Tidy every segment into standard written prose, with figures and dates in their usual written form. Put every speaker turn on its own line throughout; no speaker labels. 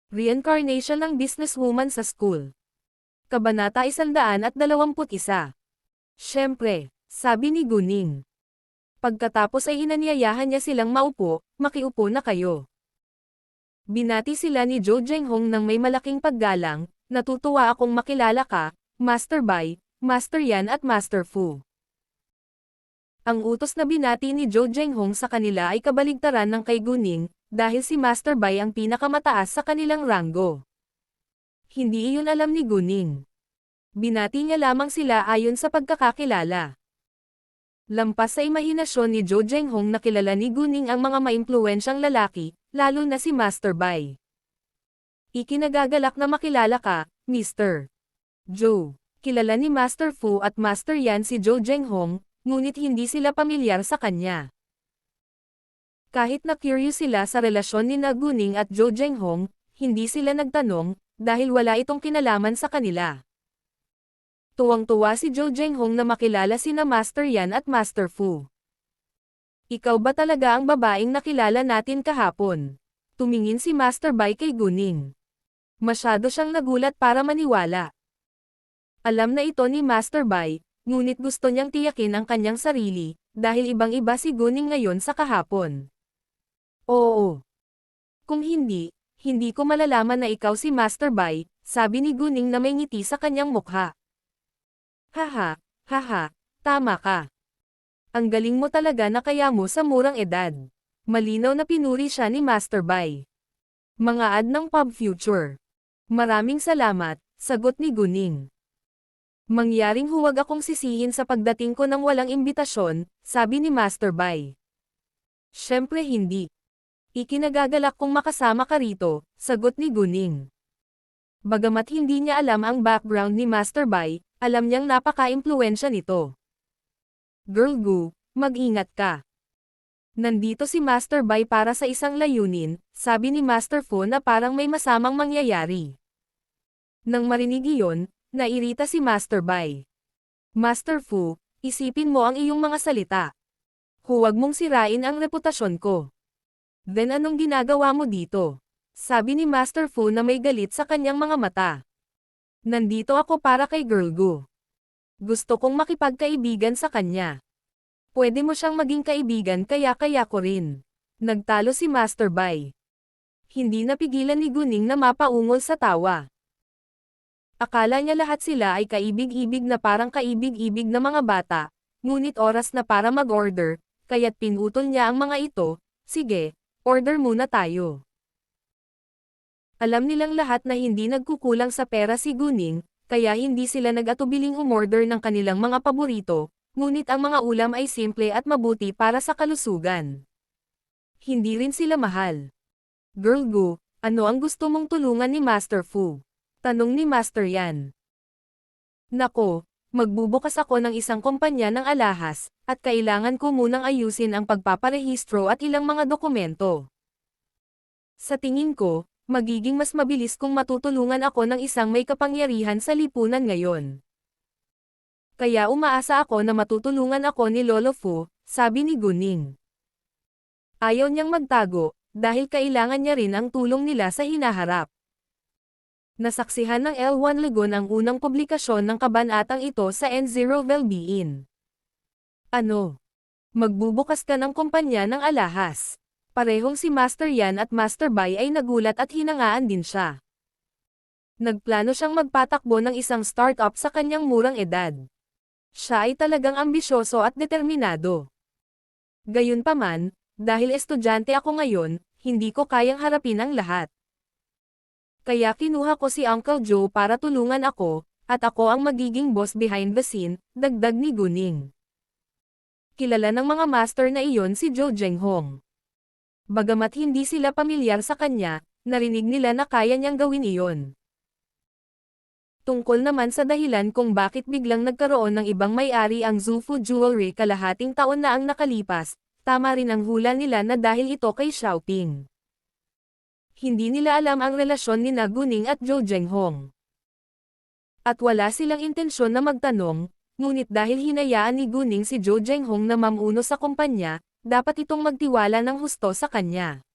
Reincarnation ng businesswoman sa school. Kabanata 121. Siyempre, sabi ni Guning. Pagkatapos ay inanyayahan niya silang maupo, makiupo na kayo. Binati sila ni Zhou Zhenghong ng may malaking paggalang, natutuwa akong makilala ka, Master Bai, Master Yan at Master Fu. Ang utos na binati ni Zhou Zhenghong sa kanila ay kabaligtaran ng kay Guning, dahil si Master Bai ang pinakamataas sa kanilang ranggo. Hindi iyon alam ni Guning. Binati niya lamang sila ayon sa pagkakakilala. Lampas sa imahinasyon ni Zhou Zhenghong na kilala ni Guning ang mga maimpluwensyang lalaki, lalo na si Master Bai. Ikinagagalak na makilala ka, Mr. Zhou. Kilala ni Master Fu at Master Yan si Zhou Zhenghong, ngunit hindi sila pamilyar sa kanya. Kahit na curious sila sa relasyon ni Guning at Zhou Zhenghong, hindi sila nagtanong, dahil wala itong kinalaman sa kanila. Tuwang-tuwa si Zhou Zhenghong na makilala sina Master Yan at Master Fu. Ikaw ba talaga ang babaeng nakilala natin kahapon? Tumingin si Master Bai kay Guning. Masyado siyang nagulat para maniwala. Alam na ito ni Master Bai, ngunit gusto niyang tiyakin ang kanyang sarili, dahil ibang-iba si Guning ngayon sa kahapon. Oo. Kung hindi ko malalaman na ikaw si Master Bai, sabi ni Guning na may ngiti sa kanyang mukha. Haha, tama ka. Ang galing mo talaga na kaya mo sa murang edad. Malinaw na pinuri siya ni Master Bai. Mga ad ng Pub Future. Maraming salamat, sagot ni Guning. Mangyaring huwag akong sisihin sa pagdating ko ng walang imbitasyon, sabi ni Master Bai. Siyempre hindi. Ikinagagalak kong makasama ka rito, sagot ni Guning. Bagamat hindi niya alam ang background ni Master Bai, alam niyang napaka-impluwensya nito. Girl Gu, mag-ingat ka. Nandito si Master Bai para sa isang layunin, sabi ni Master Fu na parang may masamang mangyayari. Nang marinig iyon, nairita si Master Bai. Master Fu, isipin mo ang iyong mga salita. Huwag mong sirain ang reputasyon ko. Then anong ginagawa mo dito? Sabi ni Master Fu na may galit sa kanyang mga mata. Nandito ako para kay Girl Gu. Gusto kong makipagkaibigan sa kanya. Pwede mo siyang maging kaibigan kaya ko rin. Nagtalo si Master Bai. Hindi napigilan ni Guning na mapaungol sa tawa. Akala niya lahat sila ay kaibig-ibig na parang kaibig-ibig na mga bata, ngunit oras na para mag-order, kaya't pinutol niya ang mga ito. Sige, order muna tayo. Alam nilang lahat na hindi nagkukulang sa pera si Guning, kaya hindi sila nag-atubiling umorder ng kanilang mga paborito, ngunit ang mga ulam ay simple at mabuti para sa kalusugan. Hindi rin sila mahal. Girl Gu, ano ang gusto mong tulungan ni Master Fu? Tanong ni Master Yan. Nako, magbubukas ako ng isang kumpanya ng alahas, at kailangan ko munang ayusin ang pagpaparehistro at ilang mga dokumento. Sa tingin ko, magiging mas mabilis kung matutulungan ako ng isang may kapangyarihan sa lipunan ngayon. Kaya umaasa ako na matutulungan ako ni Lolo Fu, sabi ni Guning. Ayaw niyang magtago, dahil kailangan niya rin ang tulong nila sa hinaharap. Nasaksihan ng L1 Legon ang unang publikasyon ng kabanatang ito sa N0 Wellbeing. Ano? Magbubukas ka ng kumpanya ng alahas. Parehong si Master Yan at Master Bai ay nagulat at hinangaan din siya. Nagplano siyang magpatakbo ng isang startup sa kanyang murang edad. Siya ay talagang ambisyoso at determinado. Gayunpaman, dahil estudyante ako ngayon, hindi ko kayang harapin ang lahat. Kaya kinuha ko si Uncle Joe para tulungan ako, at ako ang magiging boss behind the scene, dagdag ni Guning. Kilala ng mga master na iyon si Zhou Zhenghong. Bagamat hindi sila pamilyar sa kanya, narinig nila na kaya niyang gawin iyon. Tungkol naman sa dahilan kung bakit biglang nagkaroon ng ibang may-ari ang Zufu Jewelry kalahating taon na ang nakalipas, tama rin ang hula nila na dahil ito kay Xiaoping. Hindi nila alam ang relasyon ni Guning at Zhou Zhenghong. At wala silang intensyon na magtanong, ngunit dahil hinayaan ni Guning si Zhou Zhenghong na mamuno sa kumpanya, dapat itong magtiwala ng husto sa kanya.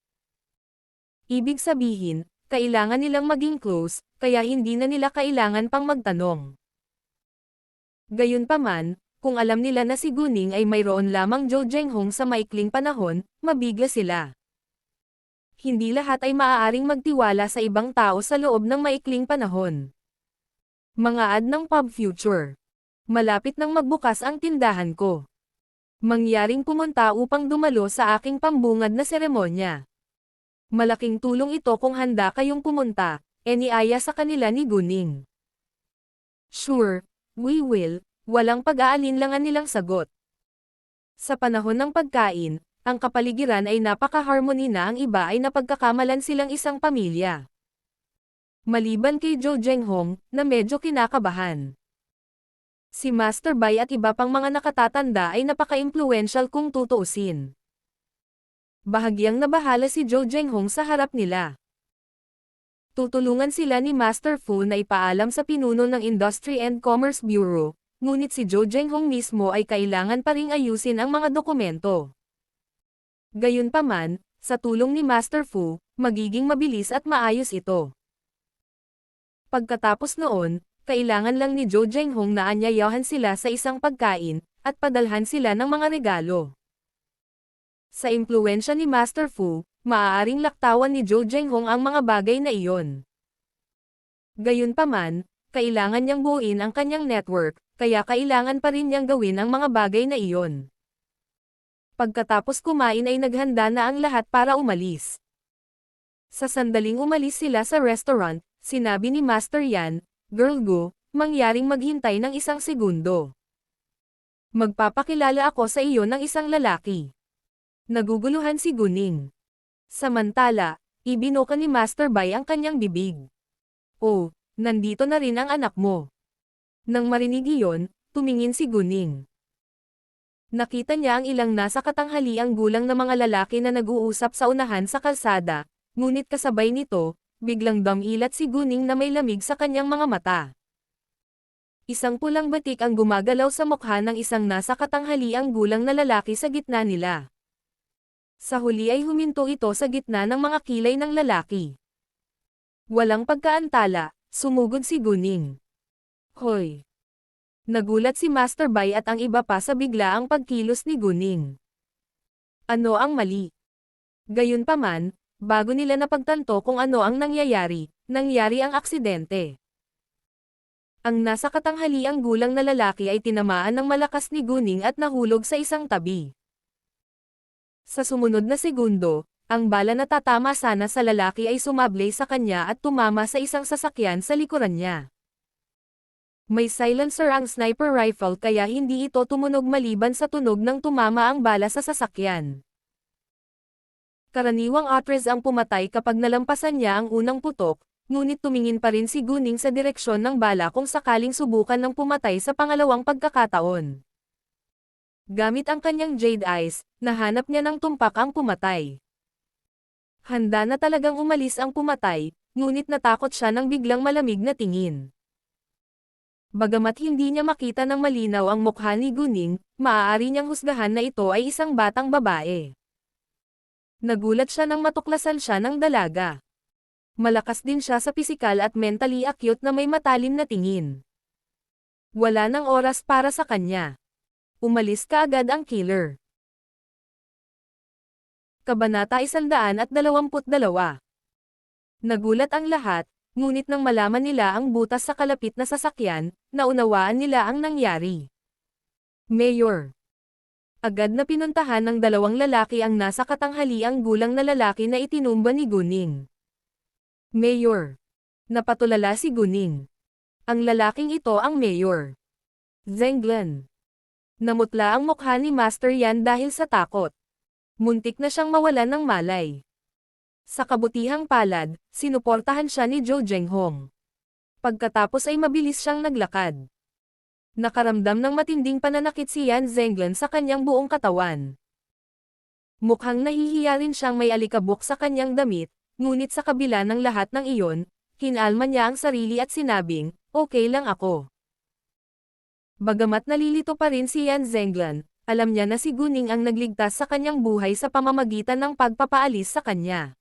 Ibig sabihin, kailangan nilang maging close, kaya hindi na nila kailangan pang magtanong. Gayunpaman, kung alam nila na si Guning ay mayroon lamang Zhou Zhenghong sa maikling panahon, mabigla sila. Hindi lahat ay maaaring magtiwala sa ibang tao sa loob ng maikling panahon. Mga ad ng Pub Future. Malapit nang magbukas ang tindahan ko. Mangyaring pumunta upang dumalo sa aking pambungad na seremonya. Malaking tulong ito kung handa kayong pumunta, iniaya sa kanila ni Guning. Sure, we will, walang pag-aalinlangan nilang sagot. Sa panahon ng pagkain, ang kapaligiran ay napaka-harmony na ang iba ay napagkakamalan silang isang pamilya. Maliban kay Zhou Zhenghong, na medyo kinakabahan. Si Master Bai at iba pang mga nakatatanda ay napaka-impluwensyal kung tutuusin. Bahagyang nabahala si Zhou Zhenghong sa harap nila. Tutulungan sila ni Master Fu na ipaalam sa pinuno ng Industry and Commerce Bureau, ngunit si Zhou Zhenghong mismo ay kailangan pa ring ayusin ang mga dokumento. Gayunpaman, sa tulong ni Master Fu, magiging mabilis at maayos ito. Pagkatapos noon, kailangan lang ni Zhou Zhenghong na anyayahan sila sa isang pagkain, at padalhan sila ng mga regalo. Sa impluwensya ni Master Fu, maaaring laktawan ni Zhou Zhenghong ang mga bagay na iyon. Gayunpaman, kailangan niyang buuin ang kanyang network, kaya kailangan pa rin niyang gawin ang mga bagay na iyon. Pagkatapos kumain ay naghanda na ang lahat para umalis. Sa sandaling umalis sila sa restaurant, sinabi ni Master Yan, "Girl Go, mangyaring maghintay ng isang segundo. Magpapakilala ako sa iyo ng isang lalaki." Naguguluhan si Guning. Samantala, ibinoka ni Master Bai ang kanyang bibig. "Oh, nandito na rin ang anak mo." Nang marinig iyon, tumingin si Guning. Nakita niya ang ilang nasa katanghaliang gulang na mga lalaki na nag-uusap sa unahan sa kalsada, ngunit kasabay nito, biglang dumilat si Guning na may lamig sa kanyang mga mata. Isang pulang batik ang gumagalaw sa mukha ng isang nasa katanghaliang gulang na lalaki sa gitna nila. Sa huli ay huminto ito sa gitna ng mga kilay ng lalaki. Walang pagkaantala, sumugod si Guning. "Hoy!" Nagulat si Master Bai at ang iba pa sa biglaang pagkilos ni Guning. Ano ang mali? Gayunpaman, bago nila napagtanto kung ano ang nangyari ang aksidente. Ang nasa katanghaliang gulang na lalaki ay tinamaan ng malakas ni Guning at nahulog sa isang tabi. Sa sumunod na segundo, ang bala na tatama sana sa lalaki ay sumablay sa kanya at tumama sa isang sasakyan sa likuran niya. May silencer ang sniper rifle kaya hindi ito tumunog maliban sa tunog ng tumama ang bala sa sasakyan. Karaniwang Atres ang pumatay kapag nalampasan niya ang unang putok, ngunit tumingin pa rin si Guning sa direksyon ng bala kung sakaling subukan ng pumatay sa pangalawang pagkakataon. Gamit ang kanyang jade eyes, nahanap niya ng tumpak ang pumatay. Handa na talagang umalis ang pumatay, ngunit natakot siya ng biglang malamig na tingin. Bagamat hindi niya makita ng malinaw ang mukha ni Guning, maaari niyang husgahan na ito ay isang batang babae. Nagulat siya nang matuklasan siya ng dalaga. Malakas din siya sa pisikal at mentally acute na may matalim na tingin. Wala nang oras para sa kanya. Umalis kaagad ang killer. Kabanata 122. Nagulat ang lahat, ngunit nang malaman nila ang butas sa kalapit na sasakyan, naunawaan nila ang nangyari. Mayor. Agad na pinuntahan ng dalawang lalaki ang nasa katanghaliang gulang na lalaki na itinumba ni Guning. Mayor. Napatulala si Guning. Ang lalaking ito ang mayor. Zenglan. Namutla ang mukha ni Master Yan dahil sa takot. Muntik na siyang mawalan ng malay. Sa kabutihang palad, sinuportahan siya ni Zhou Zhenghong. Pagkatapos ay mabilis siyang naglakad. Nakaramdam ng matinding pananakit si Yan Zenglan sa kanyang buong katawan. Mukhang nahihiya rin siyang may alikabok sa kanyang damit, ngunit sa kabila ng lahat ng iyon, kinalma niya ang sarili at sinabing, "Okay lang ako." Bagamat nalilito pa rin si Yan Zenglan, alam niya na si Guning ang nagligtas sa kanyang buhay sa pamamagitan ng pagpapaalis sa kanya.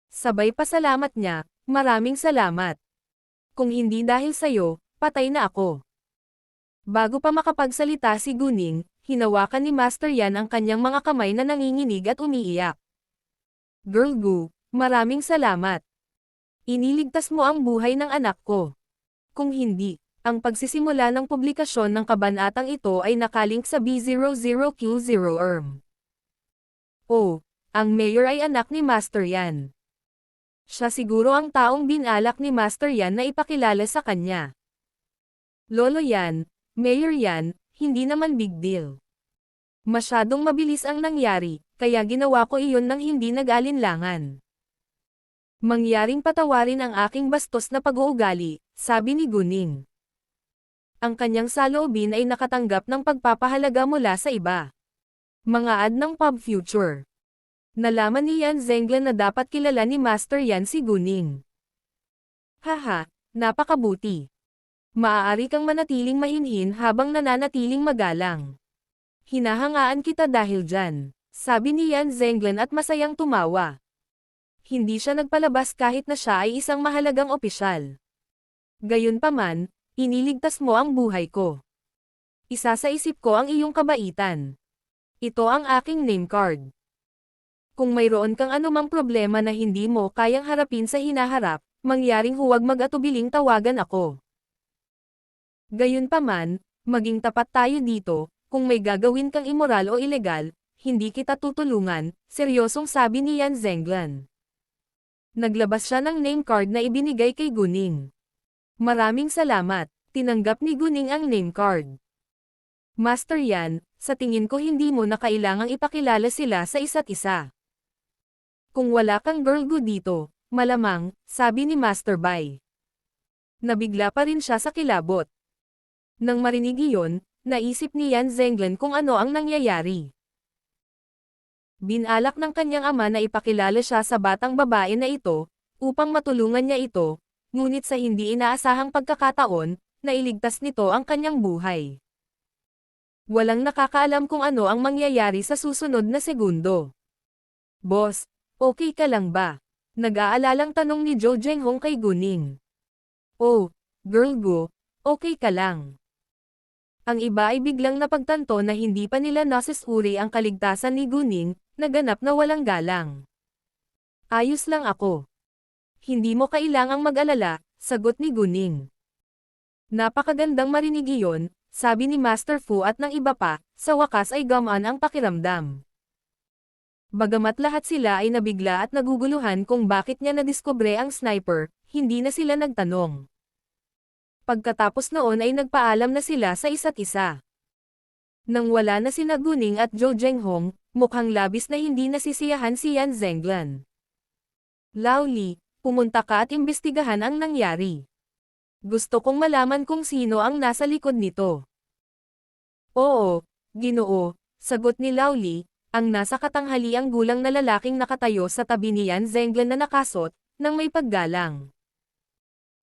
Sabay pasalamat niya, maraming salamat. Kung hindi dahil sa'yo, patay na ako. Bago pa makapagsalita si Guning, hinawakan ni Master Yan ang kanyang mga kamay na nanginginig at umiiyak. Girl Gu, maraming salamat. Iniligtas mo ang buhay ng anak ko. Kung hindi, ang pagsisimula ng publikasyon ng kabanatang ito ay nakalink sa B00Q0ERM. Oh, ang mayor ay anak ni Master Yan. Siya siguro ang taong binalak ni Master Yan na ipakilala sa kanya. Lolo Yan, Mayor Yan, hindi naman big deal. Masyadong mabilis ang nangyari, kaya ginawa ko iyon nang hindi nag-alinlangan. Mangyaring patawarin ang aking bastos na pag-uugali, sabi ni Guning. Ang kanyang saloobin ay nakatanggap ng pagpapahalaga mula sa iba. Mga ad ng Pub Future. Nalaman ni Yan Zenglan na dapat kilala ni Master Yan si Guning. Haha, napakabuti. Maaari kang manatiling mahinhin habang nananatiling magalang. Hinahangaan kita dahil dyan, sabi ni Yan Zenglan at masayang tumawa. Hindi siya nagpalabas kahit na siya ay isang mahalagang opisyal. Gayunpaman, iniligtas mo ang buhay ko. Isa sa isip ko ang iyong kabaitan. Ito ang aking name card. Kung mayroon kang anumang problema na hindi mo kayang harapin sa hinaharap, mangyaring huwag mag-atubiling tawagan ako. Gayunpaman, maging tapat tayo dito, kung may gagawin kang immoral o ilegal, hindi kita tutulungan, seryosong sabi ni Yan Zenglan. Naglabas siya ng name card na ibinigay kay Guning. Maraming salamat, tinanggap ni Guning ang name card. Master Yan, sa tingin ko hindi mo na kailangang ipakilala sila sa isa't isa. Kung wala kang Girl Gu dito, malamang, sabi ni Master Bai. Nabigla pa rin siya sa kilabot. Nang marinig iyon, naisip ni Yan Zenglan kung ano ang nangyayari. Binalak ng kanyang ama na ipakilala siya sa batang babae na ito, upang matulungan niya ito, ngunit sa hindi inaasahang pagkakataon, nailigtas nito ang kanyang buhay. Walang nakakaalam kung ano ang mangyayari sa susunod na segundo. Boss, okay ka lang ba? Nag-aalalang tanong ni Zhou Zhenghong kay Guning. Oh, Girl Gu, okay ka lang. Ang iba ay biglang napagtanto na hindi pa nila nasusuri ang kaligtasan ni Guning, naganap na walang galang. Ayos lang ako. Hindi mo kailangang mag-alala, sagot ni Guning. Napakagandang marinig iyon, sabi ni Master Fu at ng iba pa, sa wakas ay gamaan ang pakiramdam. Bagamat lahat sila ay nabigla at naguguluhan kung bakit niya nadiskubre ang sniper, hindi na sila nagtanong. Pagkatapos noon ay nagpaalam na sila sa isa't isa. Nang wala na sina Guning at Zhou Zhenghong, mukhang labis na hindi nasisiyahan si Yan Zenglan. Lao Li, pumunta ka at imbestigahan ang nangyari. Gusto kong malaman kung sino ang nasa likod nito. Oo, Ginoo, sagot ni Lao Li, ang nasa katanghaliang gulang na lalaking nakatayo sa tabi ni Yan Zenglan na nakasot, nang may paggalang.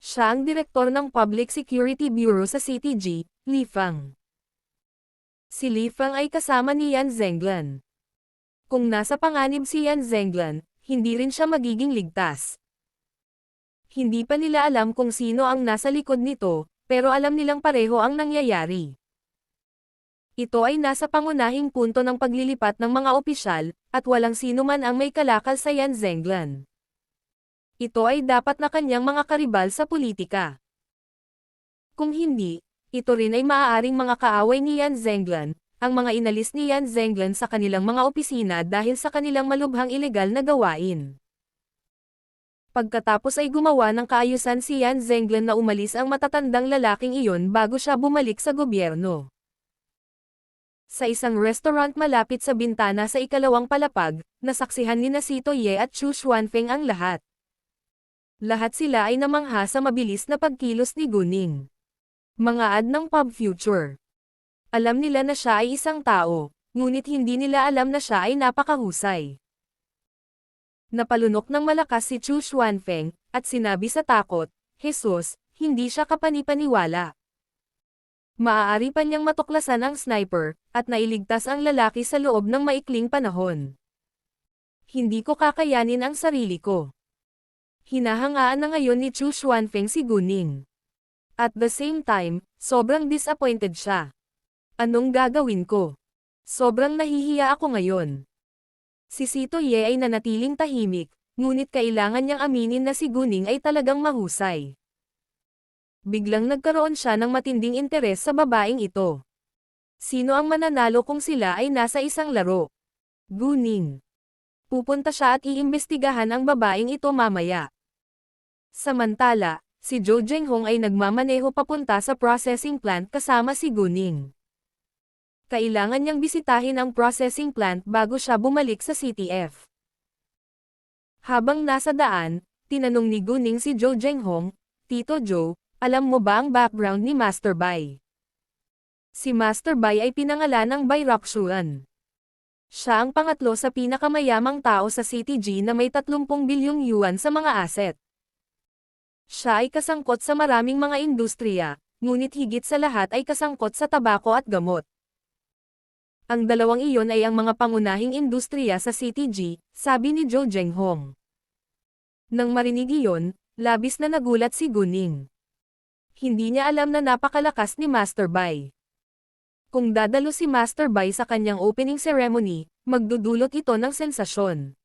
Siya ang direktor ng Public Security Bureau sa CTG, Li Fang. Si Li Fang ay kasama ni Yan Zenglan. Kung nasa panganib si Yan Zenglan, hindi rin siya magiging ligtas. Hindi pa nila alam kung sino ang nasa likod nito, pero alam nilang pareho ang nangyayari. Ito ay nasa pangunahing punto ng paglilipat ng mga opisyal, at walang sino man ang may kalakal sa Yan Zenglan. Ito ay dapat na kanyang mga karibal sa politika. Kung hindi, ito rin ay maaaring mga kaaway ni Yan Zenglan, ang mga inalis ni Yan Zenglan sa kanilang mga opisina dahil sa kanilang malubhang ilegal na gawain. Pagkatapos ay gumawa ng kaayusan si Yan Zenglan na umalis ang matatandang lalaking iyon bago siya bumalik sa gobyerno. Sa isang restaurant malapit sa bintana sa ikalawang palapag, nasaksihan ni Sito Ye at Chu Xuanfeng ang lahat. Lahat sila ay namangha sa mabilis na pagkilos ni Guning. Mga ad ng Pub Future. Alam nila na siya ay isang tao, ngunit hindi nila alam na siya ay napakahusay. Napalunok ng malakas si Chu Xuanfeng, at sinabi sa takot, Jesus, hindi siya kapanipaniwala. Maaari pa niyang matuklasan ang sniper, at nailigtas ang lalaki sa loob ng maikling panahon. Hindi ko kakayanin ang sarili ko. Hinahangaan na ngayon ni Chu Xuanfeng si Guning. At the same time, sobrang disappointed siya. Anong gagawin ko? Sobrang nahihiya ako ngayon. Si Sito Ye ay nanatiling tahimik, ngunit kailangan niyang aminin na si Guning ay talagang mahusay. Biglang nagkaroon siya ng matinding interes sa babaeng ito. Sino ang mananalo kung sila ay nasa isang laro? Guning. Pupunta siya at iimbestigahan ang babaeng ito mamaya. Samantala, si Zhou Zhenghong ay nagmamaneho papunta sa processing plant kasama si Guning. Kailangan niyang bisitahin ang processing plant bago siya bumalik sa CTF. Habang nasa daan, tinanong ni Guning si Zhou Zhenghong, "Tito Zhou, alam mo ba ang background ni Master Bai?" Si Master Bai ay pinangalan ng Bai Rakshuan. Siya ang pangatlo sa pinakamayamang tao sa CTG na may 30 bilyong yuan sa mga asset. Siya ay kasangkot sa maraming mga industriya, ngunit higit sa lahat ay kasangkot sa tabako at gamot. Ang dalawang iyon ay ang mga pangunahing industriya sa CTG, sabi ni Zhou Zhenghong. Nang marinig iyon, labis na nagulat si Guning. Hindi niya alam na napakalakas ni Master Bai. Kung dadalo si Master Bai sa kanyang opening ceremony, magdudulot ito ng sensasyon.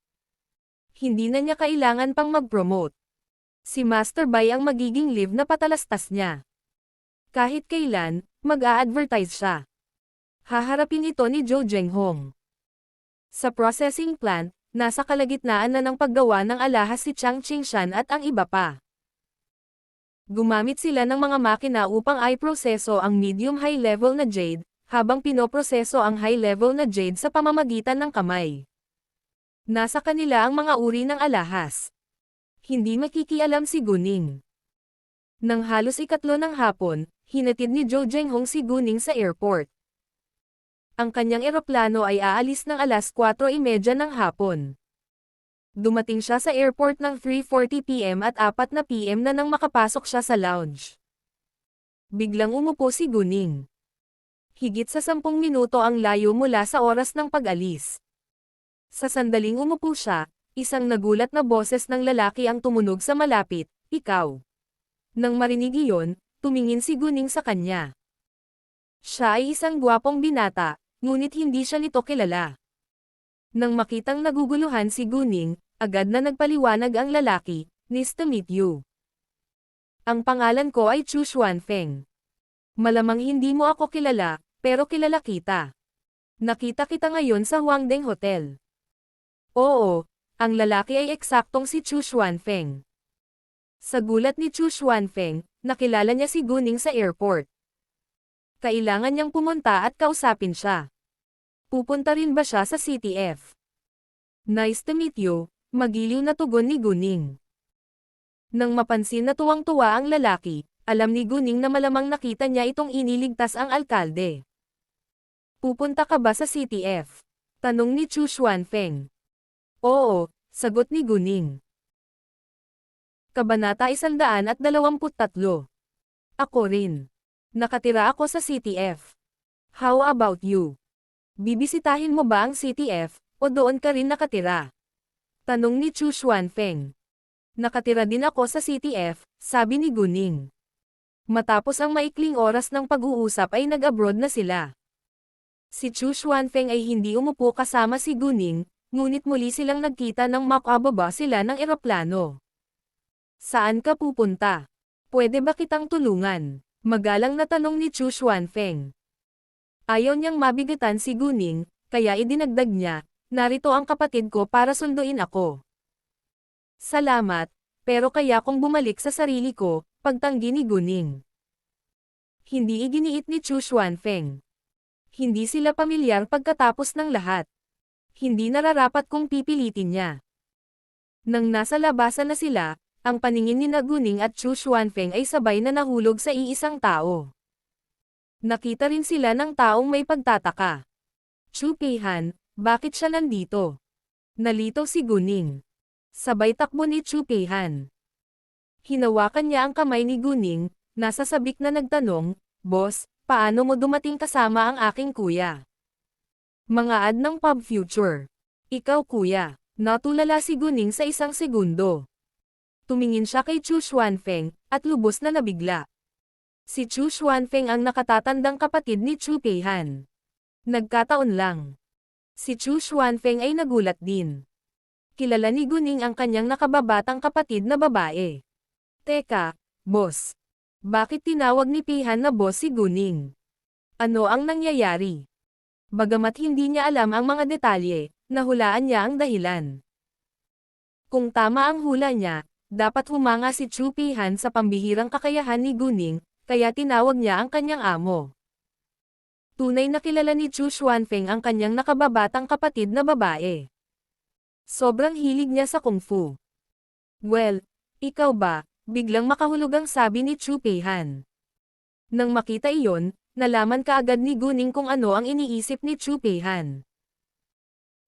Hindi na niya kailangan pang mag-promote. Si Master Bai ang magiging live na patalastas niya. Kahit kailan, mag-a-advertise siya. Haharapin ito ni Zhou Zhenghong. Sa processing plant, nasa kalagitnaan na ng paggawa ng alahas si Chang Qingshan at ang iba pa. Gumamit sila ng mga makina upang i-proseso ang medium-high level na jade, habang pinoproseso ang high-level na jade sa pamamagitan ng kamay. Nasa kanila ang mga uri ng alahas. Hindi makikialam si Guning. Nang halos ikatlo ng hapon, hinatid ni Zhou Zhenghong si Guning sa airport. Ang kanyang eroplano ay aalis ng alas 4:30 ng hapon. Dumating siya sa airport ng 3:40 PM at 4 PM na nang makapasok siya sa lounge. Biglang umupo si Guning. Higit sa 10 minuto ang layo mula sa oras ng pag-alis. Sa sandaling umupo siya, isang nagulat na boses ng lalaki ang tumunog sa malapit, "Ikaw." Nang marinig iyon, tumingin si Guning sa kanya. Siya ay isang gwapong binata, ngunit hindi siya nito kilala. Nang makitang naguguluhan si Guning, agad na nagpaliwanag ang lalaki, "Nice to meet you. Ang pangalan ko ay Chu Xuanfeng. Malamang hindi mo ako kilala, pero kilala kita. Nakita kita ngayon sa Huangdeng Hotel." Oo, ang lalaki ay eksaktong si Chu Xuanfeng. Sa gulat ni Chu Xuanfeng, nakilala niya si Guning sa airport. Kailangan niyang pumunta at kausapin siya. Pupunta rin ba siya sa CTF? "Nice to meet you," magiliw na tugon ni Guning. Nang mapansin na tuwang-tuwa ang lalaki, alam ni Guning na malamang nakita niya itong iniligtas ang alkalde. "Pupunta ka ba sa CTF?" tanong ni Chu Xuanfeng. "Oo," sagot ni Guning. Kabanata 123. Ako rin. Nakatira ako sa CTF. How about you? Bibisitahin mo ba ang CTF, o doon ka rin nakatira? Tanong ni Chu Xuanfeng. Nakatira din ako sa CTF, sabi ni Guning. Matapos ang maikling oras ng pag-uusap ay nag-abroad na sila. Si Chu Xuanfeng ay hindi umupo kasama si Guning, ngunit muli silang nagkita nang makababa sila ng eroplano. "Saan ka pupunta? Pwede ba kitang tulungan?" Magalang na tanong ni Chu Xuanfeng. Ayaw niyang mabigatan si Guning, kaya idinagdag niya, "Narito ang kapatid ko para sunduin ako." "Salamat, pero kaya kong bumalik sa sarili ko," pagtanggi ni Guning. Hindi iginiit ni Chu Xuanfeng. Hindi sila pamilyar pagkatapos ng lahat. Hindi nararapat kung pipilitin niya. Nang nasa labasan na sila, ang paningin ni Guning at Chu Xuanfeng ay sabay na nahulog sa iisang tao. Nakita rin sila ng taong may pagtataka. "Chu Peihan, bakit siya nandito?" Nalito si Guning. Sabay takbo ni Chu Peihan. Hinawakan niya ang kamay ni Guning, nasa sabik na nagtanong, "Boss, paano mo dumating kasama ang aking kuya?" Mga ad ng Pub Future. "Ikaw kuya." Natulala si Guning sa isang segundo. Tumingin siya kay Chu Xuanfeng, at lubos na nabigla. Si Chu Xuanfeng ang nakatatandang kapatid ni Chu Peihan. Nagkataon lang. Si Chu Xuanfeng ay nagulat din. Kilala ni Guning ang kanyang nakababatang kapatid na babae. Teka, boss. Bakit tinawag ni Peihan na boss si Guning? Ano ang nangyayari? Bagamat hindi niya alam ang mga detalye, nahulaan niya ang dahilan. Kung tama ang hula niya, dapat humanga si Chu Peihan sa pambihirang kakayahan ni Guning, kaya tinawag niya ang kanyang amo. Tunay na kilala ni Chu Xuanfeng ang kanyang nakababatang kapatid na babae. Sobrang hilig niya sa kung fu. Well, ikaw ba? Biglang makahulog ang sabi ni Chu Peihan. Nang makita iyon, nalaman kaagad ni Guning kung ano ang iniisip ni Chu Peihan.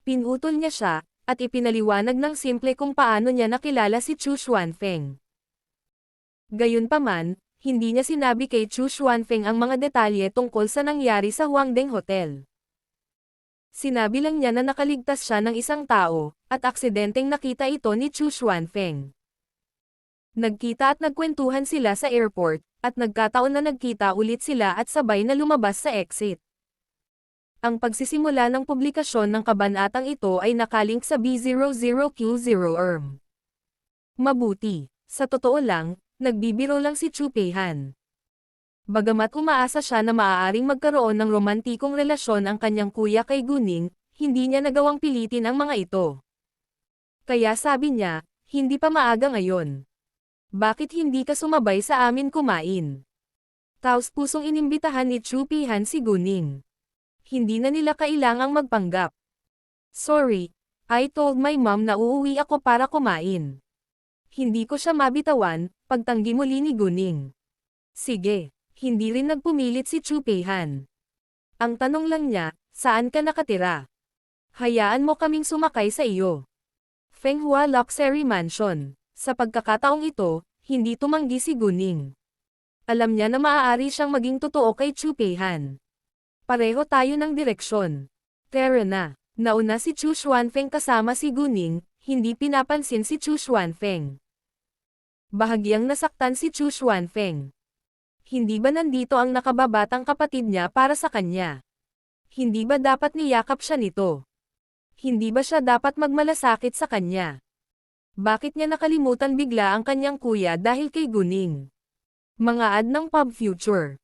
Pinutol niya siya, at ipinaliwanag ng simple kung paano niya nakilala si Chu Xuanfeng. Gayunpaman, hindi niya sinabi kay Chu Xuanfeng ang mga detalye tungkol sa nangyari sa Huangdeng Hotel. Sinabi lang niya na nakaligtas siya ng isang tao, at aksidenteng nakita ito ni Chu Xuanfeng. Nagkita at nagkwentuhan sila sa airport, at nagkataon na nagkita ulit sila at sabay na lumabas sa exit. Ang pagsisimula ng publikasyon ng kabanatang ito ay nakalink sa B00Q0 Mabuti. Sa totoo lang, nagbibiro lang si Chu Peihan. Bagamat umaasa siya na maaaring magkaroon ng romantikong relasyon ang kanyang kuya kay Guning, hindi niya nagawang pilitin ang mga ito. Kaya sabi niya, hindi pa maaga ngayon. Bakit hindi ka sumabay sa amin kumain? Taos-pusong inimbitahan ni Chu Peihan si Guning. Hindi na nila kailangang magpanggap. Sorry, I told my mom na uuwi ako para kumain. Hindi ko siya mabitawan, pagtanggi muli ni Guning. Sige, hindi rin nagpumilit si Chu Peihan. Ang tanong lang niya, saan ka nakatira? Hayaan mo kaming sumakay sa iyo. Fenghua Luxury Mansion. Sa pagkakataong ito, hindi tumanggi si Guning. Alam niya na maaari siyang maging totoo kay Chu Peihan. Pareho tayo ng direksyon. Tara na. Nauna si Chu Xuanfeng kasama si Guning, hindi pinapansin si Chu Xuanfeng. Bahagyang nasaktan si Chu Xuanfeng. Hindi ba nandito ang nakababatang kapatid niya para sa kanya? Hindi ba dapat niyakap siya nito? Hindi ba siya dapat magmalasakit sa kanya? Bakit niya nakalimutan bigla ang kanyang kuya dahil kay Guning? Mga ad ng pub future.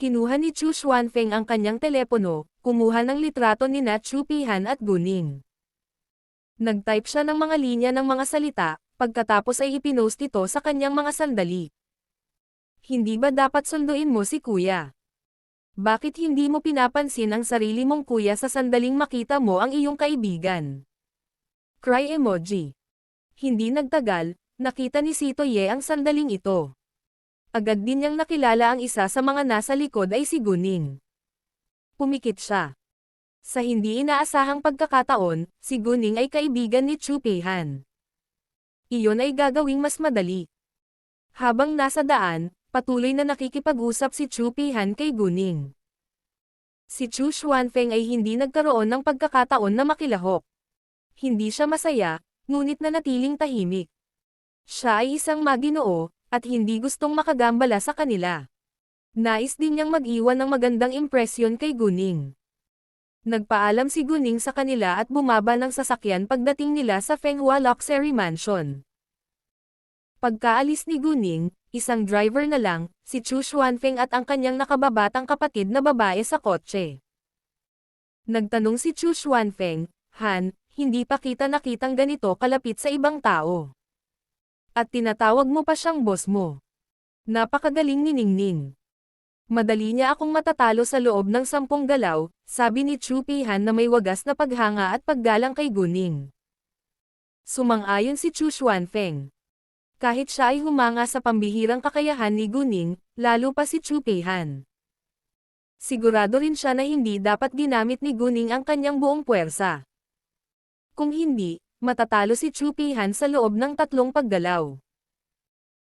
Kinuha ni Chu Xuanfeng ang kanyang telepono, kumuha ng litrato ni Chu Peihan at Guning. Nag-type siya ng mga linya ng mga salita, pagkatapos ay ipinost ito sa kanyang mga sandali. Hindi ba dapat sunduin mo si kuya? Bakit hindi mo pinapansin ang sarili mong kuya sa sandaling makita mo ang iyong kaibigan? Cry emoji. Hindi nagtagal, nakita ni Sito Ye ang sandaling ito. Agad din niyang nakilala ang isa sa mga nasa likod ay si Guning. Pumikit siya. Sa hindi inaasahang pagkakataon, si Guning ay kaibigan ni Chu Peihan. Iyon ay gagawing mas madali. Habang nasa daan, patuloy na nakikipag-usap si Chu Peihan kay Guning. Si Chu Xuanfeng ay hindi nagkaroon ng pagkakataon na makilahok. Hindi siya masaya, ngunit nanatiling tahimik. Siya ay isang maginoo, at hindi gustong makagambala sa kanila. Nais din niyang mag-iwan ng magandang impresyon kay Guning. Nagpaalam si Guning sa kanila at bumaba ng sasakyan pagdating nila sa Fenghua Luxury Mansion. Pagkaalis ni Guning, isang driver na lang, si Chu Xuanfeng at ang kanyang nakababatang kapatid na babae sa kotse. Nagtanong si Chu Xuanfeng, Han, hindi pa kita nakitang ganito kalapit sa ibang tao. At tinatawag mo pa siyang boss mo. Napakagaling ni Ningning. Madali niya akong matatalo sa loob ng 10 galaw, sabi ni Chu Peihan na may wagas na paghanga at paggalang kay Guning. Sumang-ayon si Chu Xuanfeng. Kahit siya ay humanga sa pambihirang kakayahan ni Guning, lalo pa si Chu Peihan. Sigurado rin siya na hindi dapat ginamit ni Guning ang kanyang buong puwersa. Kung hindi, matatalo si Chu Peihan sa loob ng 3 paggalaw.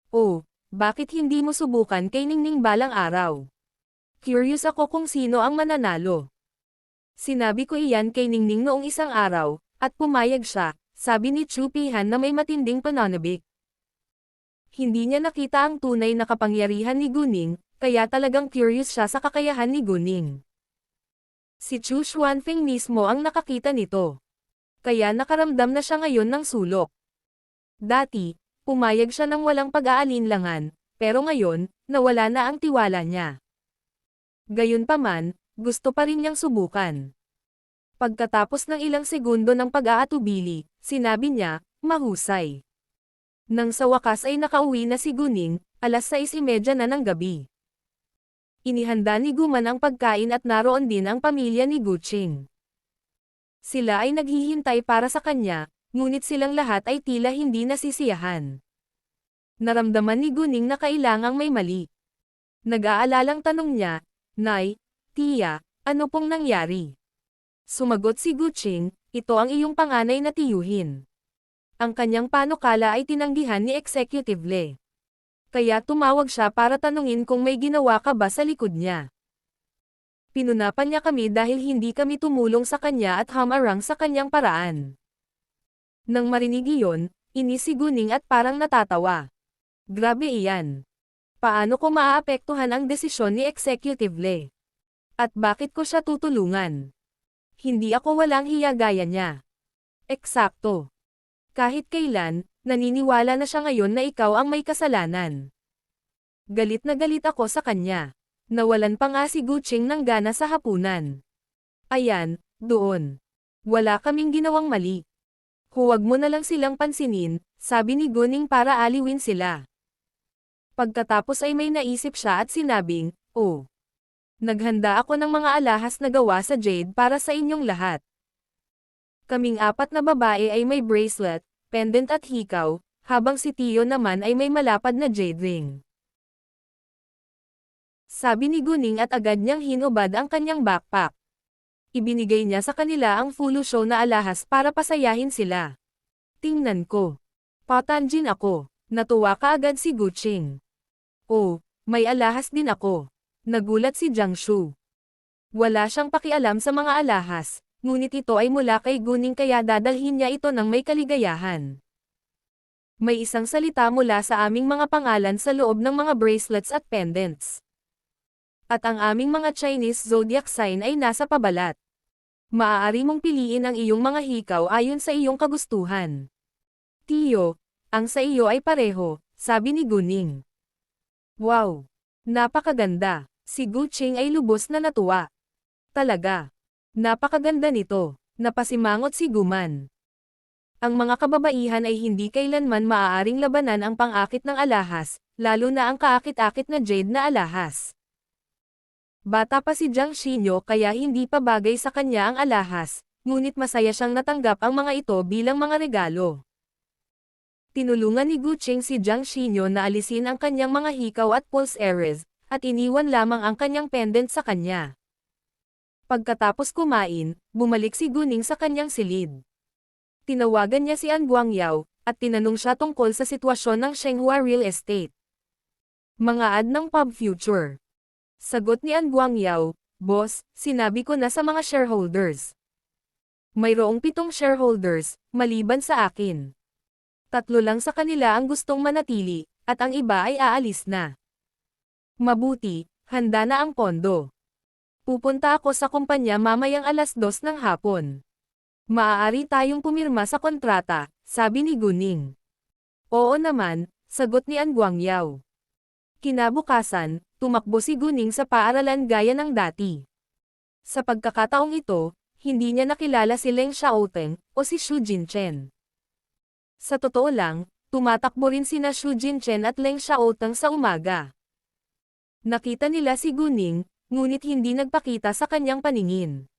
Oh, bakit hindi mo subukan kay Ningning balang araw? Curious ako kung sino ang mananalo. Sinabi ko iyan kay Ningning noong isang araw, at pumayag siya, sabi ni Chu Peihan na may matinding pananabik.
Hindi niya nakita ang tunay na kapangyarihan ni Guning, kaya talagang curious siya sa kakayahan ni Guning. Si Chu Xuanfeng mismo ang nakakita nito. Kaya nakaramdam na siya ngayon ng sulok. Dati, pumayag siya ng walang pag-aalinlangan, pero ngayon, nawala na ang tiwala niya. Gayunpaman, gusto pa rin niyang subukan. Pagkatapos ng ilang segundo ng pag-aatubili, sinabi niya, mahusay. Nang sa wakas ay nakauwi na si Guning, 6:30 na ng gabi. Inihanda ni Guman ang pagkain at naroon din ang pamilya ni Guqing. Sila ay naghihintay para sa kanya, ngunit silang lahat ay tila hindi nasisiyahan. Naramdaman ni Guning na kailangang may mali. Nag-aalalang tanong niya, Nay, Tiya, ano pong nangyari? Sumagot si Guqing, ito ang iyong panganay na tiyuhin. Ang kanyang panukala ay tinanggihan ni Executive Le. Kaya tumawag siya para tanungin kung may ginawa ka ba sa likod niya. Pinunapan niya kami dahil hindi kami tumulong sa kanya at hamarang sa kanyang paraan. Nang marinig iyon, inis si Guning at parang natatawa. Grabe iyan. Paano ko maaapektuhan ang desisyon ni Executive Le? At bakit ko siya tutulungan? Hindi ako walang hiya gaya niya. Eksakto. Kahit kailan, naniniwala na siya ngayon na ikaw ang may kasalanan. Galit na galit ako sa kanya. Nawalan pa nga si Guqing ng gana sa hapunan. Ayan, doon. Wala kaming ginawang mali. Huwag mo na lang silang pansinin, sabi ni Guning para aliwin sila. Pagkatapos ay may naisip siya at sinabing, oh. Naghanda ako ng mga alahas na gawa sa jade para sa inyong lahat. Kaming 4 na babae ay may bracelet, pendant at hikaw, habang si Tio naman ay may malapad na jade ring. Sabi ni Guning at agad niyang hinubad ang kanyang backpack. Ibinigay niya sa kanila ang full show na alahas para pasayahin sila. Tingnan ko. Patanjin ako. Natuwa kaagad si Guqing. Oh, may alahas din ako. Nagulat si Jiang Shu. Wala siyang pakialam sa mga alahas, ngunit ito ay mula kay Guning kaya dadalhin niya ito ng may kaligayahan. May isang salita mula sa aming mga pangalan sa loob ng mga bracelets at pendants. At ang aming mga Chinese zodiac sign ay nasa pabalat. Maaari mong piliin ang iyong mga hikaw ayon sa iyong kagustuhan. Tiyo, ang sa iyo ay pareho, sabi ni Guning. Wow! Napakaganda! Si Guqing ay lubos na natuwa. Talaga. Napakaganda nito. Napasimangot si Guman. Ang mga kababaihan ay hindi kailanman maaaring labanan ang pang-akit ng alahas, lalo na ang kaakit-akit na jade na alahas. Bata pa si Jiang Xinyo kaya hindi pa bagay sa kanya ang alahas, ngunit masaya siyang natanggap ang mga ito bilang mga regalo. Tinulungan ni Guqing si Jiang Xinyo na alisin ang kanyang mga hikaw at pulse earrings, at iniwan lamang ang kanyang pendant sa kanya. Pagkatapos kumain, bumalik si Guning sa kanyang silid. Tinawagan niya si An Guangyao, at tinanong siya tungkol sa sitwasyon ng Shenghua Real Estate. Mga ad ng pub future. Sagot ni An Guangyao, Boss, sinabi ko na sa mga shareholders. Mayroong 7 shareholders, maliban sa akin. 3 lang sa kanila ang gustong manatili, at ang iba ay aalis na. Mabuti, handa na ang pondo. Pupunta ako sa kumpanya mamayang 2:00 ng hapon. Maaari tayong pumirma sa kontrata, sabi ni Guning. Oo naman, sagot ni An Guangyao. Kinabukasan, tumakbo si Guning sa paaralan gaya ng dati. Sa pagkakataong ito, hindi niya nakilala si Leng Xiaoteng o si Xu Jinchen. Sa totoo lang, tumatakbo rin sina Xu Jinchen at Leng Xiaoteng sa umaga. Nakita nila si Guning, ngunit hindi nagpakita sa kanyang paningin.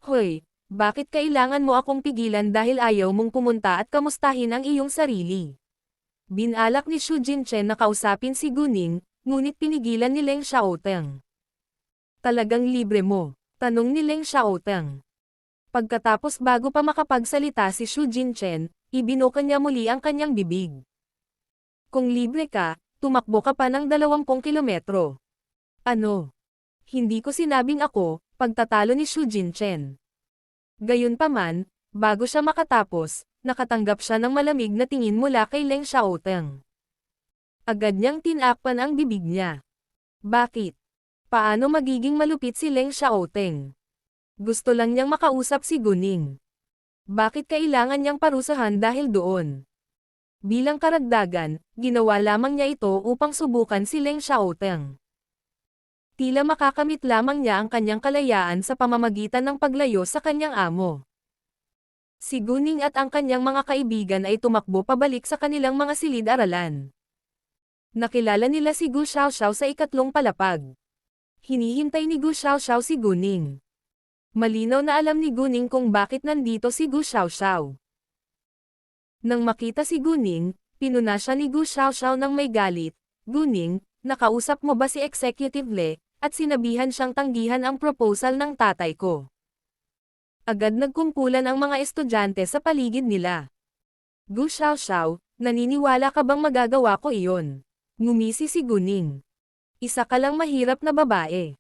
Hoy, bakit kailangan mo akong pigilan dahil ayaw mong pumunta at kamustahin ang iyong sarili? Binalak ni Xu Jinchen na kausapin si Guning, ngunit pinigilan ni Leng Xiaoteng. Talagang libre mo? Tanong ni Leng Xiaoteng. Pagkatapos bago pa makapagsalita si Xu Jinchen, ibinuka niya muli ang kanyang bibig. Kung libre ka, tumakbo ka pa ng 20 kilometro. Ano? Hindi ko sinabing ako, pagtatalo ni Xu Jinchen. Gayunpaman, bago siya makatapos, nakatanggap siya ng malamig na tingin mula kay Leng Xiaoteng.
Agad niyang tinakpan ang bibig niya. Bakit? Paano magiging malupit si Leng Xiaoteng? Gusto lang niyang makausap si Guning. Bakit kailangan niyang parusahan dahil doon? Bilang karagdagan, ginawa lamang niya ito upang subukan si Leng Xiaoteng. Tila makakamit lamang niya ang kanyang kalayaan sa pamamagitan ng paglayo sa kanyang amo. Si Guning at ang kanyang mga kaibigan ay tumakbo pabalik sa kanilang mga silid-aralan. Nakilala nila si Gu Xiaoxiao sa ikatlong palapag. Hinihintay ni Gu Xiaoxiao si Guning. Malinaw na alam ni Guning kung bakit nandito si Gu Xiaoxiao. Nang makita si Guning, pinuna siya ni Gu Xiaoxiao ng may galit. Guning, nakausap mo ba si Executive Le? At sinabihan siyang tanggihan ang proposal ng tatay ko. Agad nagkumpulan ang mga estudyante sa paligid nila. Gu Xiaoxiao, naniniwala ka bang magagawa ko iyon? Ngumisi si Guning. Isa ka lang mahirap na babae.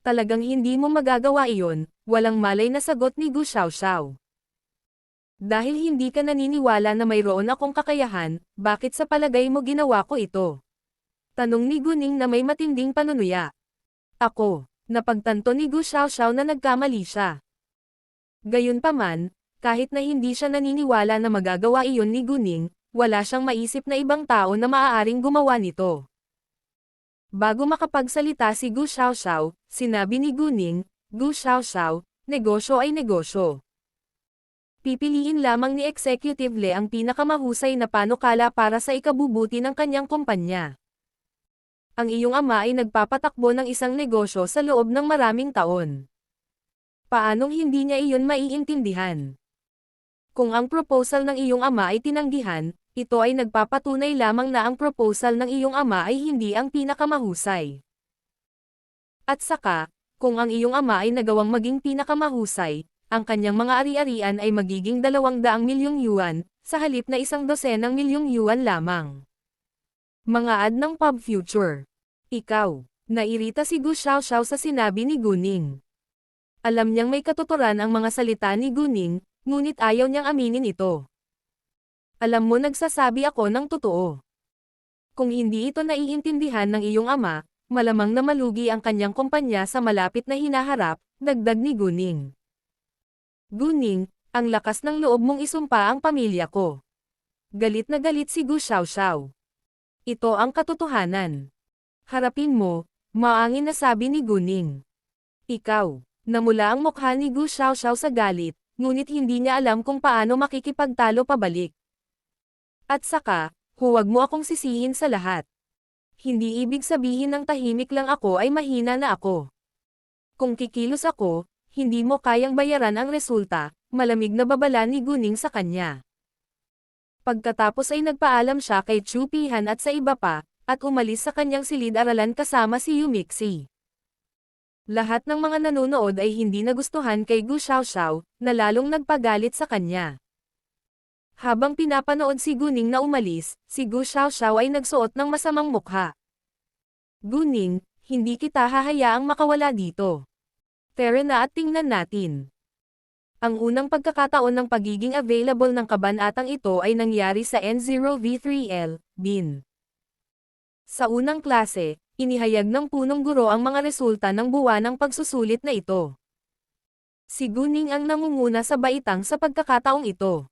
Talagang hindi mo magagawa iyon, walang malay na sagot ni Gu Xiaoxiao. Dahil hindi ka naniniwala na mayroon akong kakayahan, bakit sa palagay mo ginawa ko ito? Tanong ni Guning na may matinding panunuya. Ako, napagtanto ni Gu Xiaoxiao na nagkamali siya. Gayunpaman, kahit na hindi siya naniniwala na magagawa iyon ni Guning, wala siyang maisip na ibang tao na maaaring gumawa nito. Bago makapagsalita si Gu Xiaoxiao, sinabi ni Guning, Gu Xiaoxiao, negosyo ay negosyo. Pipiliin lamang ni Executive Le ang pinakamahusay na panukala para sa ikabubuti ng kanyang kumpanya. Ang iyong ama ay nagpapatakbo ng isang negosyo sa loob ng maraming taon. Paanong hindi niya iyon maiintindihan? Kung ang proposal ng iyong ama ay tinanggihan, ito ay nagpapatunay lamang na ang proposal ng iyong ama ay hindi ang pinakamahusay. At saka, kung ang iyong ama ay nagawang maging pinakamahusay, ang kanyang mga ari-arian ay magiging 200 milyong yuan, sa halip na 12 milyong yuan lamang. Mga ad ng Pub Future. Ikaw, nairita si Gu Xiaoxiao sa sinabi ni Guning. Alam niyang may katuturan ang mga salita ni Guning, ngunit ayaw niyang aminin ito. Alam mo nagsasabi ako ng totoo. Kung hindi ito naiintindihan ng iyong ama, malamang na malugi ang kanyang kumpanya sa malapit na hinaharap, dagdag ni Guning. Guning, ang lakas ng loob mong isumpa ang pamilya ko. Galit na galit si Gu Xiaoxiao. Ito ang katotohanan. Harapin mo, maangin na sabi ni Guning. Ikaw, namula ang mukha ni Gu Xiaoxiao sa galit, ngunit hindi niya alam kung paano makikipagtalo pabalik. At saka, huwag mo akong sisihin sa lahat. Hindi ibig sabihin ng tahimik lang ako ay mahina na ako. Kung kikilos ako, hindi mo kayang bayaran ang resulta, malamig na babala ni Guning sa kanya. Pagkatapos ay nagpaalam siya kay Chu Pihan at sa iba pa, at umalis sa kanyang silid-aralan kasama si Yumixi. Lahat ng mga nanonood ay hindi nagustuhan kay Gu Xiaoxiao, na lalong nagpagalit sa kanya. Habang pinapanood si Guning na umalis, si Gu Xiaoxiao ay nagsuot ng masamang mukha. Guning, hindi kita hahayaang makawala dito. Tara na at tingnan natin. Ang unang pagkakataon ng pagiging available ng kabanatang ito ay nangyari sa N0V3L, Bin. Sa unang klase, inihayag ng punong guro ang mga resulta ng buwanang pagsusulit na ito. Si Guning ang nangunguna sa baitang sa pagkakataong ito.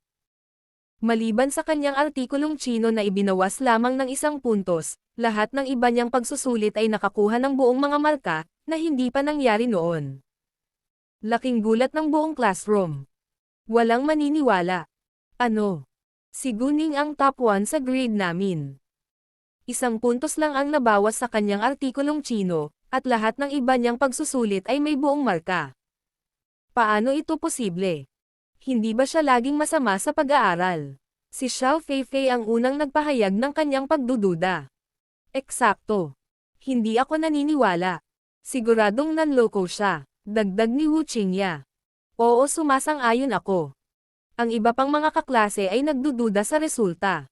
Maliban sa kanyang artikulong Chino na ibinawas lamang ng 1 puntos, lahat ng iba niyang pagsusulit ay nakakuha ng buong mga marka, na hindi pa nangyari noon. Laking gulat ng buong classroom. Walang maniniwala. Ano? Si Guning ang top 1 sa grade namin. 1 puntos lang ang nabawas sa kanyang artikulong Chino, at lahat ng iba niyang pagsusulit ay may buong marka. Paano ito posible? Hindi ba siya laging masama sa pag-aaral? Si Xiao Feifei ang unang nagpahayag ng kanyang pagdududa. Eksakto. Hindi ako naniniwala. Siguradong nanloko siya. Dagdag ni Wu Qingya. Oo, sumasang-ayon ako. Ang iba pang mga kaklase ay nagdududa sa resulta.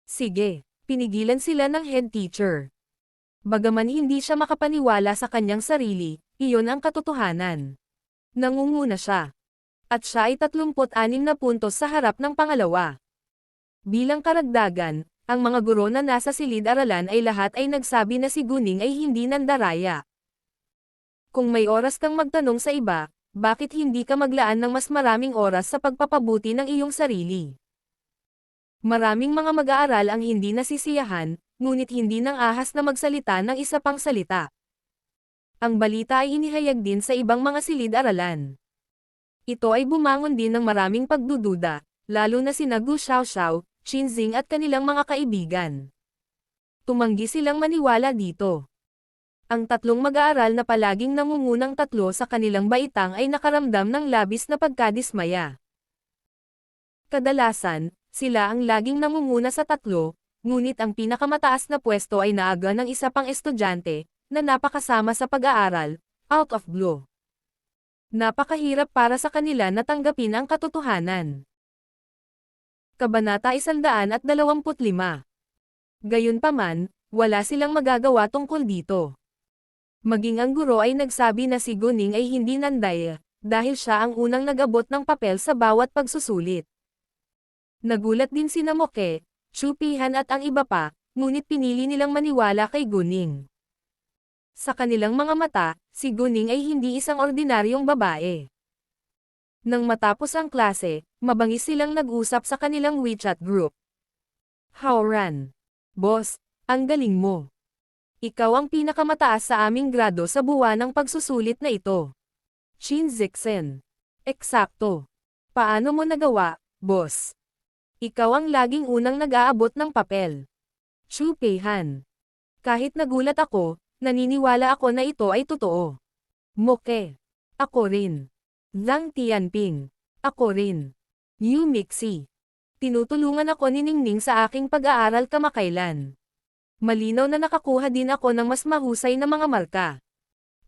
Sige, pinigilan sila ng head teacher. Bagaman hindi siya makapaniwala sa kanyang sarili, iyon ang katotohanan. Nangunguna siya. At siya ay 36 na puntos sa harap ng pangalawa. Bilang karagdagan, Ang mga guro na nasa silid-aralan ay lahat ay nagsabi na si Guning ay hindi nandaraya. Kung may oras kang magtanong sa iba, bakit hindi ka maglaan ng mas maraming oras sa pagpapabuti ng iyong sarili? Maraming mga mag-aaral ang hindi nasisiyahan, ngunit hindi nang ahas na magsalita ng isa pang salita. Ang balita ay inihayag din sa ibang mga silid-aralan. Ito ay bumangon din ng maraming pagdududa, lalo na sina Gu Xiaoxiao, Qinzing at kanilang mga kaibigan. Tumanggi silang maniwala dito. Ang tatlong mag-aaral na palaging nangungunang tatlo sa kanilang baitang ay nakaramdam ng labis na pagkadismaya. Kadalasan, sila ang laging nangunguna sa tatlo, ngunit ang pinakamataas na pwesto ay naaga ng isa pang estudyante, na napakasama sa pag-aaral, out of blue. Napakahirap para sa kanila na tanggapin ang katotohanan. Kabanata 125. Gayunpaman, wala silang magagawa tungkol dito. Maging ang guro ay nagsabi na si Guning ay hindi nanday, dahil siya ang unang nag-abot ng papel sa bawat pagsusulit. Nagulat din sina Moke, Chu Pihan at ang iba pa, ngunit pinili nilang maniwala kay Guning. Sa kanilang mga mata, si Guning ay hindi isang ordinaryong babae. Nang matapos ang klase, mabangis silang nag-usap sa kanilang WeChat group. Haoran. Boss, ang galing mo. Ikaw ang pinakamataas sa aming grado sa buwan ng pagsusulit na ito. Qin Zixen. Eksakto. Paano mo nagawa, boss? Ikaw ang laging unang nag-aabot ng papel. Chu Peihan. Kahit nagulat ako, naniniwala ako na ito ay totoo. Moke. Ako rin. Zhang Tianping. Ako rin. Yu Mixi. Tinutulungan ako ni Ningning sa aking pag-aaral kamakailan. Malinaw na nakakuha din ako ng mas mahusay na mga marka.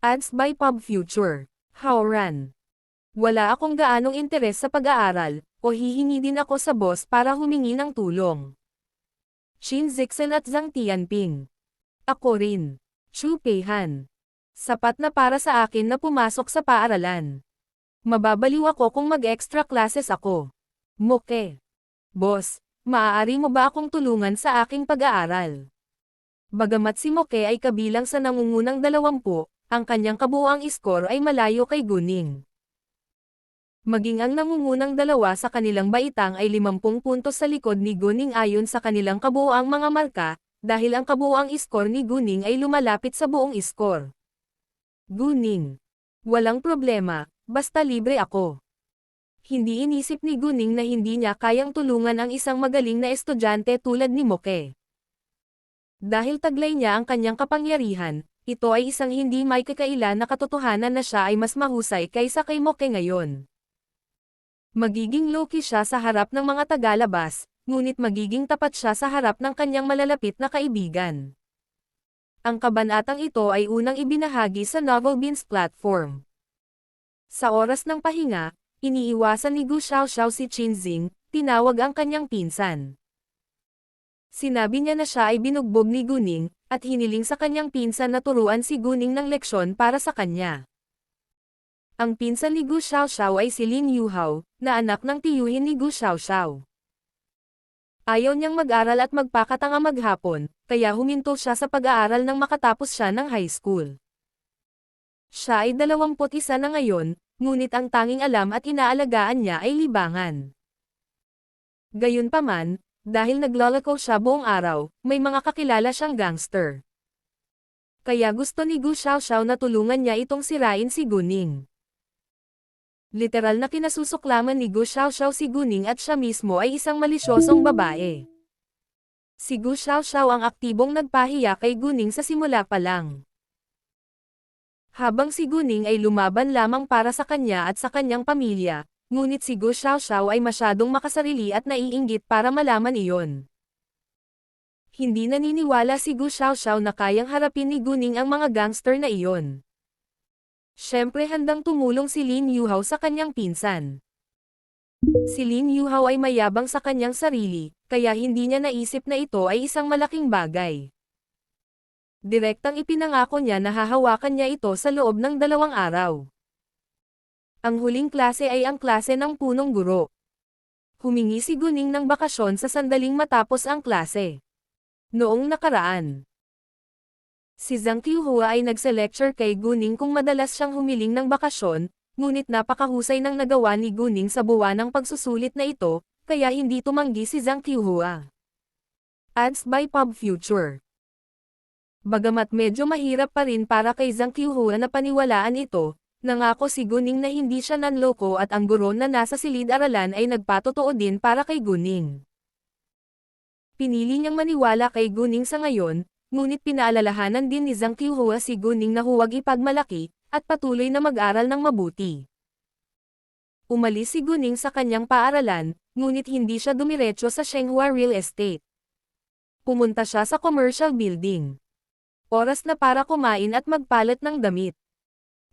Ads by Pub Future. Haoran. Wala akong gaanong interes sa pag-aaral, o hihingi din ako sa boss para humingi ng tulong. Qin Zixen at Zhang Tianping. Ako rin. Chu Peihan. Sapat na para sa akin na pumasok sa paaralan. Mababaliw ako kung mag-extra classes ako. Moke. Boss, maaari mo ba akong tulungan sa aking pag-aaral? Bagamat si Moke ay kabilang sa nangungunang 20, ang kanyang kabuuang score ay malayo kay Guning. Maging ang nangungunang dalawa sa kanilang baitang ay 50 puntos sa likod ni Guning ayon sa kanilang kabuuang mga marka, dahil ang kabuuang score ni Guning ay lumalapit sa buong score. Guning. Walang problema, basta libre ako. Hindi inisip ni Guning na hindi niya kayang tulungan ang isang magaling na estudyante tulad ni Moke. Dahil taglay niya ang kanyang kapangyarihan, ito ay isang hindi may kakaila na katotohanan na siya ay mas mahusay kaysa kay Moke ngayon. Magiging low-key siya sa harap ng mga tagalabas, ngunit magiging tapat siya sa harap ng kanyang malalapit na kaibigan. Ang kabanatang ito ay unang ibinahagi sa Novelbeans platform. Sa oras ng pahinga, iniiwasan ni Gu Xiaoxiao si Qinzing, tinawag ang kanyang pinsan. Sinabi niya na siya ay binugbog ni Guning, at hiniling sa kanyang pinsan na turuan si Guning ng leksyon para sa kanya. Ang pinsan ni Gu Xiaoxiao ay si Lin Yuhao, na anak ng tiyuhin ni Gu Xiaoxiao. Ayaw niyang mag-aral at magpakatanga maghapon, kaya huminto siya sa pag-aaral nang makatapos siya ng high school. Siya ay 21 na ngayon, ngunit ang tanging alam at inaalagaan niya ay libangan. Gayunpaman, dahil naglalako siya buong araw, may mga kakilala siyang gangster. Kaya gusto ni Gu Xiaoxiao na tulungan niya itong sirain si Guning. Literal na kinasusuklaman ni Gu Xiaoxiao si Guning at siya mismo ay isang malisyosong babae. Si Gu Xiaoxiao ang aktibong nagpahiya kay Guning sa simula pa lang. Habang si Guning ay lumaban lamang para sa kanya at sa kanyang pamilya, ngunit si Gu Xiaoxiao ay masyadong makasarili at naiinggit para malaman iyon. Hindi naniniwala si Gu Xiaoxiao na kayang harapin ni Guning ang mga gangster na iyon. Siyempre handang tumulong si Lin Yuhao sa kanyang pinsan. Si Lin Yuhao ay mayabang sa kanyang sarili, kaya hindi niya naisip na ito ay isang malaking bagay. Direktang ipinangako niya na hahawakan niya ito sa loob ng 2 araw. Ang huling klase ay ang klase ng punong guro. Humingi si Guning ng bakasyon sa sandaling matapos ang klase. Noong nakaraan, si Zhang Qiuhua ay nagse-lecture kay Guning kung madalas siyang humiling ng bakasyon, ngunit napakahusay ng nagawa ni Guning sa buwanang pagsusulit na ito, kaya hindi tumanggi si Zhang Qiuhua. Ads by Pub Future. Bagamat medyo mahirap pa rin para kay Zhang Qiuhua na paniwalaan ito, nangako si Guning na hindi siya nanloko at ang guro na nasa silid-aralan ay nagpatotoo din para kay Guning. Pinili niyang maniwala kay Guning sa ngayon, ngunit pinaalalahanan din ni Zhang Qiuhua si Guning na huwag ipagmalaki, at patuloy na mag-aral ng mabuti. Umalis si Guning sa kanyang paaralan, ngunit hindi siya dumiretso sa Shenghua Real Estate. Pumunta siya sa commercial building. Oras na para kumain at magpalit ng damit.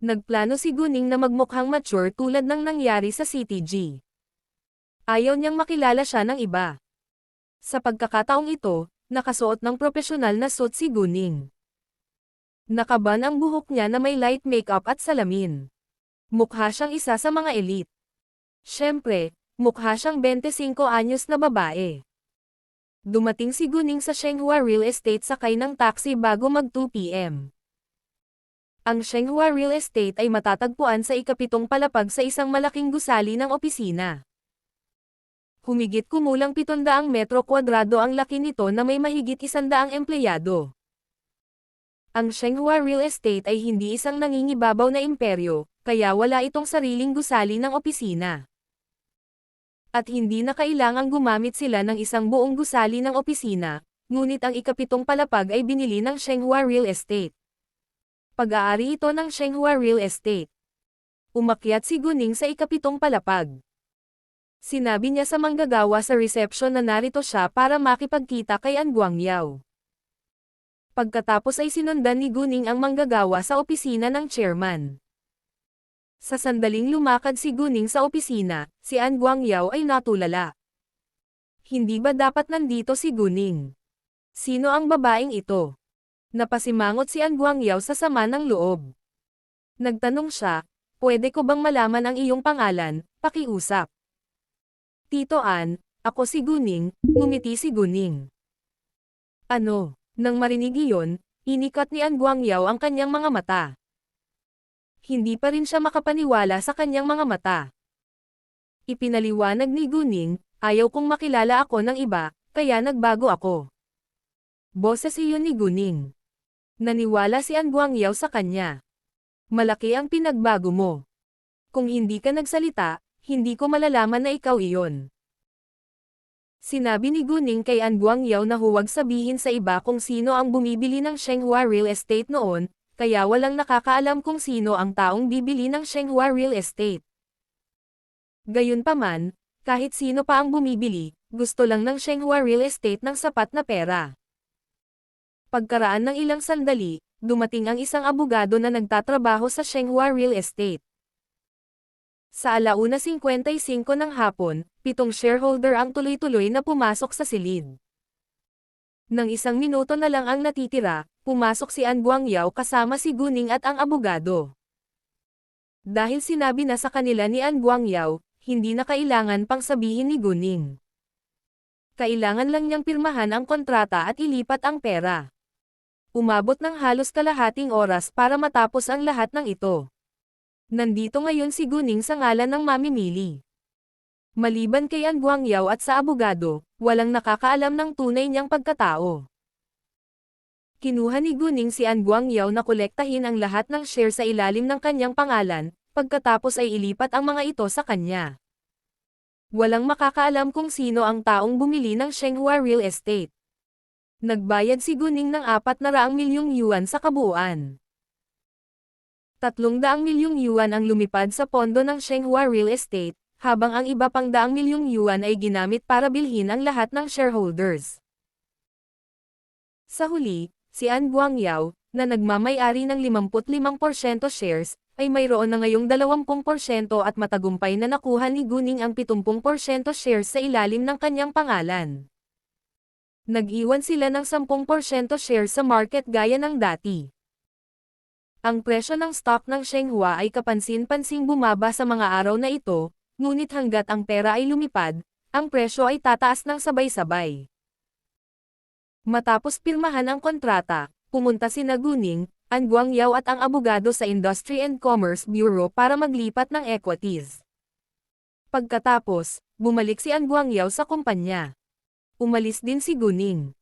Nagplano si Guning na magmukhang mature tulad ng nangyari sa CTG. Ayaw niyang makilala siya ng iba. Sa pagkakataong ito, nakasuot ng profesional na suit si Guning. Nakaban ang buhok niya na may light makeup at salamin. Mukha siyang isa sa mga elite. Siyempre, mukha siyang 25 anyos na babae. Dumating si Guning sa Shenghua Real Estate sakay ng taxi bago mag 2 p.m. Ang Shenghua Real Estate ay matatagpuan sa ikapitong palapag sa isang malaking gusali ng opisina. Humigit kumulang 700 metro kwadrado ang laki nito na may mahigit 100 empleyado. Ang Shenghua Real Estate ay hindi isang nangingibabaw na imperyo, kaya wala itong sariling gusali ng opisina. At hindi na kailangang gumamit sila ng isang buong gusali ng opisina, ngunit ang ikapitong palapag ay binili ng Shenghua Real Estate. Pag-aari ito ng Shenghua Real Estate. Umakyat si Guning sa ikapitong palapag. Sinabi niya sa manggagawa sa reception na narito siya para makipagkita kay An Guangyao. Pagkatapos ay sinundan ni Guning ang manggagawa sa opisina ng chairman. Sa sandaling lumakad si Guning sa opisina, si An Guangyao ay natulala. Hindi ba dapat nandito si Guning? Sino ang babaeng ito? Napasimangot si An Guangyao sa sama ng loob. Nagtanong siya, pwede ko bang malaman ang iyong pangalan, pakiusap. Tito An, ako si Guning, ngumiti si Guning. Ano? Nang marinig iyon, inikat ni An Guangyao ang kanyang mga mata. Hindi pa rin siya makapaniwala sa kanyang mga mata. Ipinaliwanag ni Guning, ayaw kong makilala ako ng iba, kaya nagbago ako. Boses iyon ni Guning. Naniwala si An Guangyao sa kanya. Malaki ang pinagbago mo. Kung hindi ka nagsalita, hindi ko malalaman na ikaw iyon. Sinabi ni Guning kay An Guangyao na huwag sabihin sa iba kung sino ang bumibili ng Shenghua Real Estate noon, kaya walang nakakaalam kung sino ang taong bibili ng Shenghua Real Estate. Gayunpaman, kahit sino pa ang bumibili, gusto lang ng Shenghua Real Estate ng sapat na pera. Pagkaraan ng ilang sandali, dumating ang isang abogado na nagtatrabaho sa Shenghua Real Estate. Sa 1:55 ng hapon, 7 shareholder ang tuloy-tuloy na pumasok sa silid. Nang 1 minuto na lang ang natitira, pumasok si An Guangyao kasama si Guning at ang abogado. Dahil sinabi na sa kanila ni An Guangyao, hindi na kailangan pang sabihin ni Guning. Kailangan lang niyang pirmahan ang kontrata at ilipat ang pera. Umabot ng halos kalahating oras para matapos ang lahat ng ito. Nandito ngayon si Guning sa ngalan ng mamimili. Maliban kay An Guangyao at sa abogado, walang nakakaalam ng tunay niyang pagkatao. Kinuha ni Guning si An Guangyao na kolektahin ang lahat ng share sa ilalim ng kanyang pangalan, pagkatapos ay ilipat ang mga ito sa kanya. Walang makakaalam kung sino ang taong bumili ng Shenghua Real Estate. Nagbayad si Guning ng 400 milyong yuan sa kabuuan. 300 milyong yuan ang lumipad sa pondo ng Shenghua Real Estate, habang ang iba pang 100 milyong yuan ay ginamit para bilhin ang lahat ng shareholders. Sa huli, si An Guangyao, na nagmamay-ari ng 55% shares, ay mayroon na ngayong 20% at matagumpay na nakuha ni Guning ang 70% shares sa ilalim ng kanyang pangalan. Nag-iwan sila ng 10% shares sa market gaya ng dati. Ang presyo ng stock ng Shenghua ay kapansin-pansing bumaba sa mga araw na ito, ngunit hanggat ang pera ay lumipad, ang presyo ay tataas ng sabay-sabay. Matapos pirmahan ang kontrata, pumunta sina Guning, An Guangyao at ang abogado sa Industry and Commerce Bureau para maglipat ng equities. Pagkatapos, bumalik si An Guangyao sa kumpanya. Umalis din si Guning.